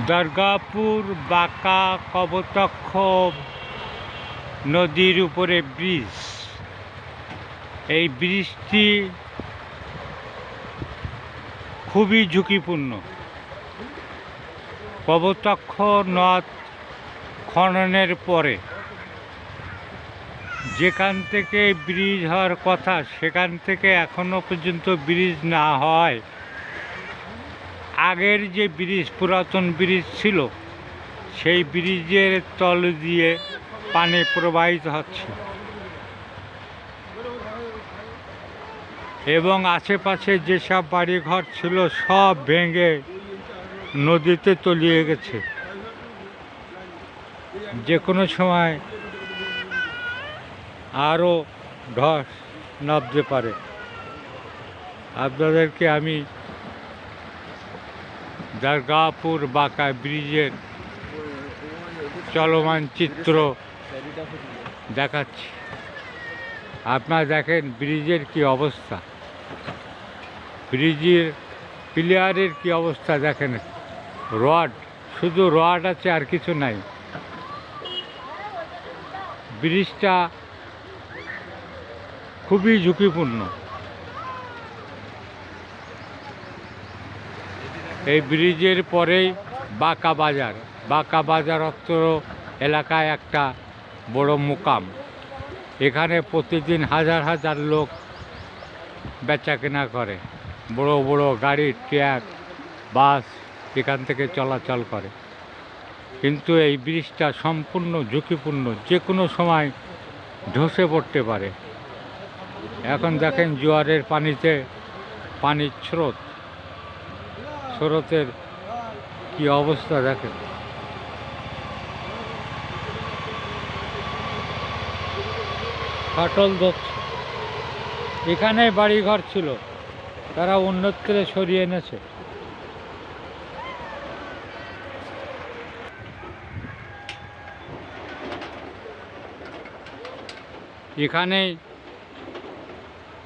দুর্গাপুর বাঁকা কপোতাক্ষ নদীর উপরে ব্রিজ। এই ব্রিজটি খুবই ঝুঁকিপূর্ণ। কপোতাক্ষ নদ খননের পরে যেখান থেকে ব্রিজ হওয়ার কথা সেখান থেকে এখনো পর্যন্ত ব্রিজ না হয়। আগের যে ব্রিজ, পুরাতন ব্রিজ ছিল, সেই ব্রিজের তল দিয়ে পানি প্রবাহিত হচ্ছে এবং আশেপাশে যেসব বাড়িঘর ছিল সব ভেঙে নদীতে তলিয়ে গেছে। যে কোনো সময় আরও ধস নামতে পারে। আপনাদেরকে আমি দুর্গাপুর বাঁকা ব্রিজের চলমান চিত্র দেখাচ্ছি। আপনারা দেখেন ব্রিজের কি অবস্থা, ব্রিজের পিলারের কি অবস্থা দেখেন। রড, শুধু রড আছে, আর কিছু নাই। ব্রিজটা খুবই ঝুঁকিপূর্ণ। এই ব্রিজের পরেই বাঁকা বাজার। বাঁকা বাজার অত্র এলাকায় একটা বড় মোকাম। এখানে প্রতিদিন হাজার হাজার লোক বেচা কেনা করে। বড় বড় গাড়ি, ট্রাক, বাস এখান থেকে চলাচল করে। কিন্তু এই ব্রিজটা সম্পূর্ণ ঝুঁকিপূর্ণ, যে কোনো সময় ধসে পড়তে পারে। এখন দেখেন জোয়ারের পানিতে পানির স্রোতের কি অবস্থা দেখেন। ফাটল ধরছে। এখানে বাড়িঘর ছিল, তারা অন্যত্র সরিয়ে এনেছে। এখানেই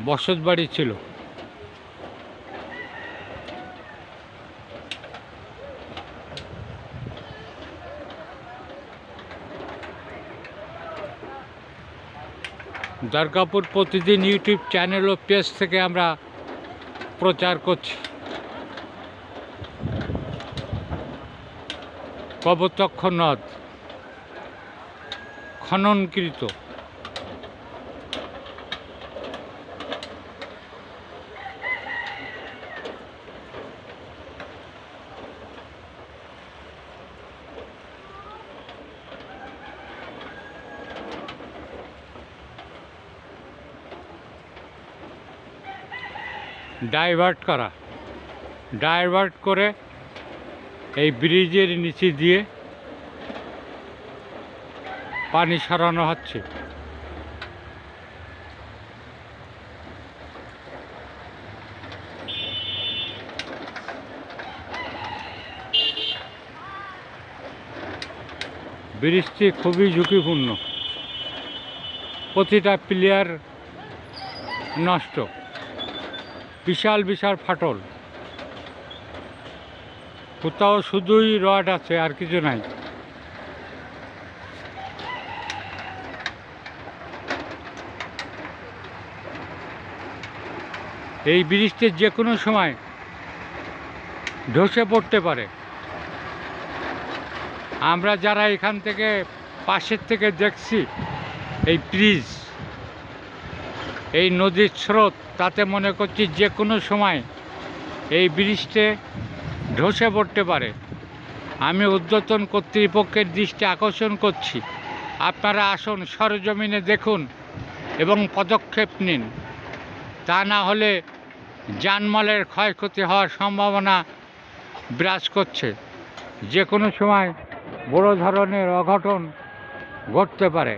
বসত বাড়ি ছিল। দুর্গাপুর প্রতিদিন ইউটিউব চ্যানেল ও পেজ থেকে আমরা প্রচার করছি। কপোতাক্ষ নদ খননকৃত। ডাইভার্ট করে এই ব্রিজের নিচে দিয়ে পানি সরানো হচ্ছে। ব্রিজটি খুবই ঝুঁকিপূর্ণ। প্রতিটা পিলার নষ্ট, বিশাল বিশাল ফাটল। কোথাও শুধুই রড আছে, আর কিছু নাই। এই ব্রিজটি যে কোনো সময় ধসে পড়তে পারে। আমরা যারা এখান থেকে পাশের থেকে দেখছি এই ব্রিজ, এই নদীর স্রোত, তাতে মনে করছি যে কোনো সময় এই ব্রিজটি ধসে পড়তে পারে। আমি ঊর্ধ্বতন কর্তৃপক্ষের দৃষ্টি আকর্ষণ করছি, আপনারা আসুন, সরজমিনে দেখুন এবং পদক্ষেপ নিন। তা না হলে জানমালের ক্ষয়ক্ষতি হওয়ার সম্ভাবনা বিরাজ করছে। যে কোনো সময় বড় ধরনের অঘটন ঘটতে পারে।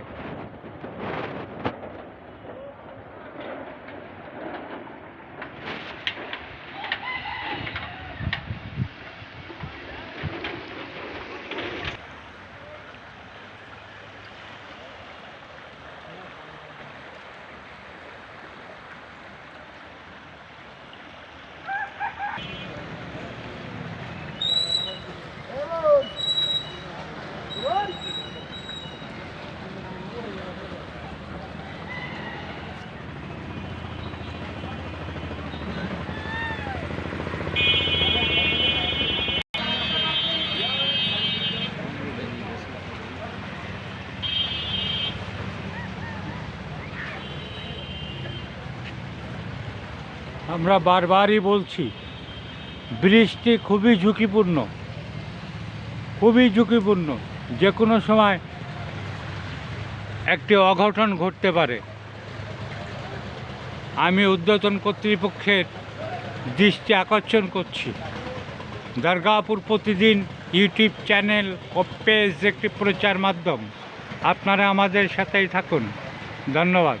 আমরা বারবারই বলছি, ব্রিজটি খুবই ঝুঁকিপূর্ণ, খুবই ঝুঁকিপূর্ণ। যে কোনো সময় একটি অঘটন ঘটতে পারে। আমি ঊর্ধ্বতন কর্তৃপক্ষের দৃষ্টি আকর্ষণ করছি। দুর্গাপুর প্রতিদিন ইউটিউব চ্যানেল ও পেজ একটি প্রচার মাধ্যম। আপনারা আমাদের সাথেই থাকুন। ধন্যবাদ।